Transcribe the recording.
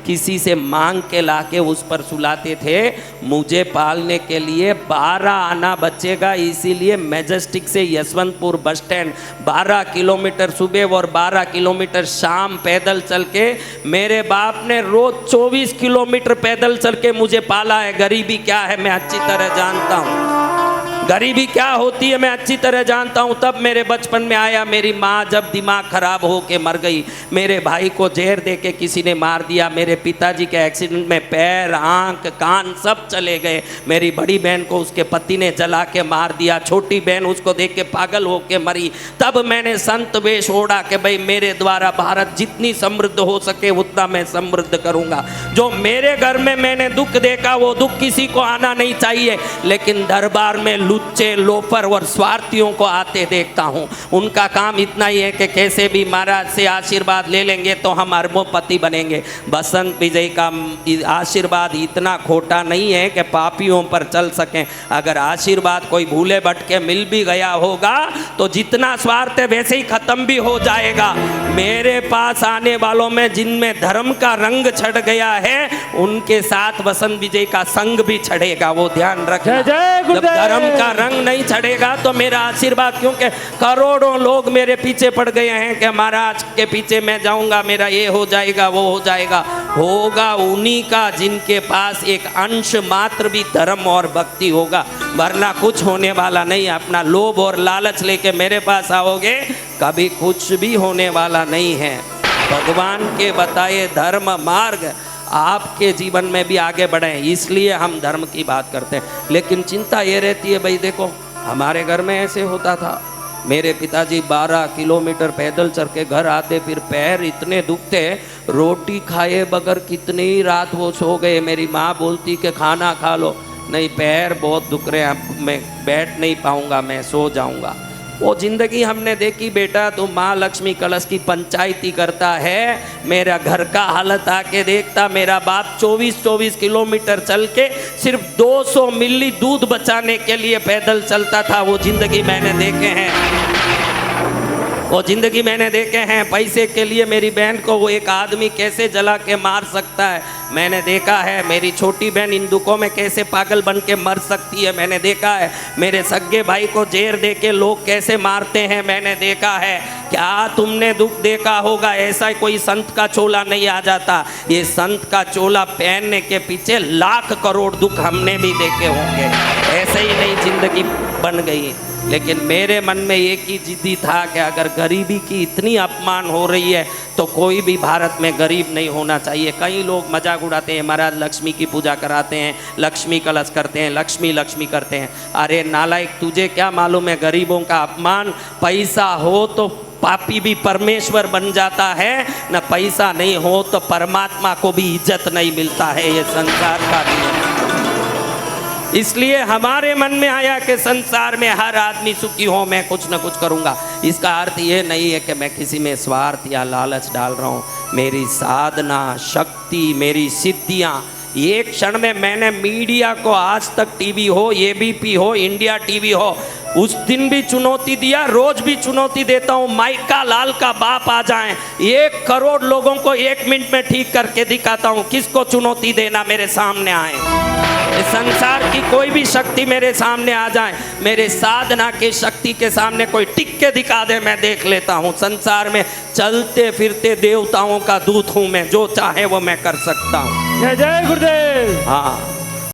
किसी से मांग के लाके उस पर सुलाते थे। मुझे पालने के लिए 12 आना बचेगा, इसीलिए मैजेस्टिक से यशवंतपुर बस स्टैंड 12 किलोमीटर सुबह और 12 किलोमीटर शाम पैदल चल के मेरे बाप ने रोज 24 किलोमीटर पैदल चल के मुझे पाला है। गरीबी क्या है मैं अच्छी तरह जानता हूँ, गरीबी क्या होती है मैं अच्छी तरह जानता हूँ। तब मेरे बचपन में आया, मेरी माँ जब दिमाग खराब हो के मर गई, मेरे भाई को जहर दे के किसी ने मार दिया, मेरे पिताजी के एक्सीडेंट में पैर आंख कान सब चले गए, मेरी बड़ी बहन को उसके पति ने जला के मार दिया, छोटी बहन उसको देख के पागल हो के मरी। तब मैंने संत वेश ओढ़ा कि भाई मेरे द्वारा भारत जितनी समृद्ध हो सके उतना मैं समृद्ध करूँगा। जो मेरे घर में मैंने दुख देखा वो दुख किसी को आना नहीं चाहिए, लेकिन दरबार में लुच्चे लोफर और स्वार्थियों को आते देखता हूँ। उनका काम इतना ही है कि कैसे भी महाराज से आशीर्वाद ले लेंगे तो हम अरबोपति बनेंगे। बसंत विजय का आशीर्वाद इतना खोटा नहीं है कि पापियों पर चल सकें। अगर आशीर्वाद कोई भूले भटके मिल भी गया होगा तो जितना स्वार्थ है वैसे ही खत्म भी हो जाएगा। मेरे पास आने वालों में जिनमें धर्म का रंग छड़ गया है उनके साथ बसंत विजय का संग भी छड़ेगा, वो ध्यान रखना। जब धर्म का रंग नहीं छड़ेगा तो मेरा आशीर्वाद, क्योंकि करोड़ों लोग मेरे पीछे पड़ गए हैं कि महाराज के पीछे मैं जाऊंगा, मेरा ये हो जाएगा वो हो जाएगा। होगा उन्हीं का जिनके पास एक अंश मात्र भी धर्म और भक्ति होगा, वरना कुछ होने वाला नहीं। अपना लोभ और लालच लेके मेरे पास आओगे कभी कुछ भी होने वाला नहीं है। भगवान के बताए धर्म मार्ग आपके जीवन में भी आगे बढ़े, इसलिए हम धर्म की बात करते हैं। लेकिन चिंता ये रहती है भाई देखो हमारे घर में ऐसे होता था, मेरे पिताजी 12 किलोमीटर पैदल चल के घर आते, फिर पैर इतने दुखते रोटी खाए बगैर कितनी ही रात वो सो गए। मेरी माँ बोलती कि खाना खा लो, नहीं पैर बहुत दुख रहे हैं, मैं बैठ नहीं पाऊँगा, मैं सो जाऊँगा। वो जिंदगी हमने देखी बेटा। तो माँ लक्ष्मी कलश की पंचायती करता है, मेरा घर का हालत आके देखता। मेरा बाप 24 किलोमीटर चल के सिर्फ 200 मिली दूध बचाने के लिए पैदल चलता था। वो जिंदगी मैंने देखे हैं, वो जिंदगी मैंने देखे हैं। पैसे के लिए मेरी बहन को वो एक आदमी कैसे जला के मार सकता है मैंने देखा है। मेरी छोटी बहन इन दुखों में कैसे पागल बन के मर सकती है मैंने देखा है। मेरे सगे भाई को जहर दे के लोग कैसे मारते हैं मैंने देखा है। क्या तुमने दुख देखा होगा? ऐसा कोई संत का चोला नहीं आ जाता। ये संत का चोला पहनने के पीछे लाख करोड़ दुख हमने भी देखे होंगे, ऐसे ही नहीं जिंदगी बन गई। लेकिन मेरे मन में एक ही जिद्दी था कि अगर गरीबी की इतनी अपमान हो रही है तो कोई भी भारत में गरीब नहीं होना चाहिए। कई लोग मजाक उड़ाते हैं, महाराज लक्ष्मी की पूजा कराते हैं, लक्ष्मी कलश करते हैं, लक्ष्मी लक्ष्मी करते हैं। अरे नालायक, तुझे क्या मालूम है गरीबों का अपमान? पैसा हो तो पापी भी परमेश्वर बन जाता है, न पैसा नहीं हो तो परमात्मा को भी इज्जत नहीं मिलता है। ये संसार का नियम। इसलिए हमारे मन में आया कि संसार में हर आदमी सुखी हो, मैं कुछ न कुछ करूंगा। इसका अर्थ ये नहीं है कि मैं किसी में स्वार्थ या लालच डाल रहा हूँ। मेरी साधना शक्ति, मेरी सिद्धियाँ, एक क्षण में मैंने मीडिया को आज तक टीवी हो, एबीपी हो, इंडिया टीवी हो, उस दिन भी चुनौती दिया, रोज भी चुनौती देता हूँ। माइका लाल का बाप आ जाए, 1 करोड़ लोगों को 1 मिनट में ठीक करके दिखाता हूँ। किसको चुनौती देना? मेरे सामने आए। संसार की कोई भी शक्ति मेरे सामने आ जाए, मेरे साधना के शक्ति के सामने कोई टिक के दिखा दे, मैं देख लेता हूँ। संसार में चलते फिरते देवताओं का दूत हूँ मैं, जो चाहे वो मैं कर सकता हूँ। जय जय गुरुदेव। हाँ।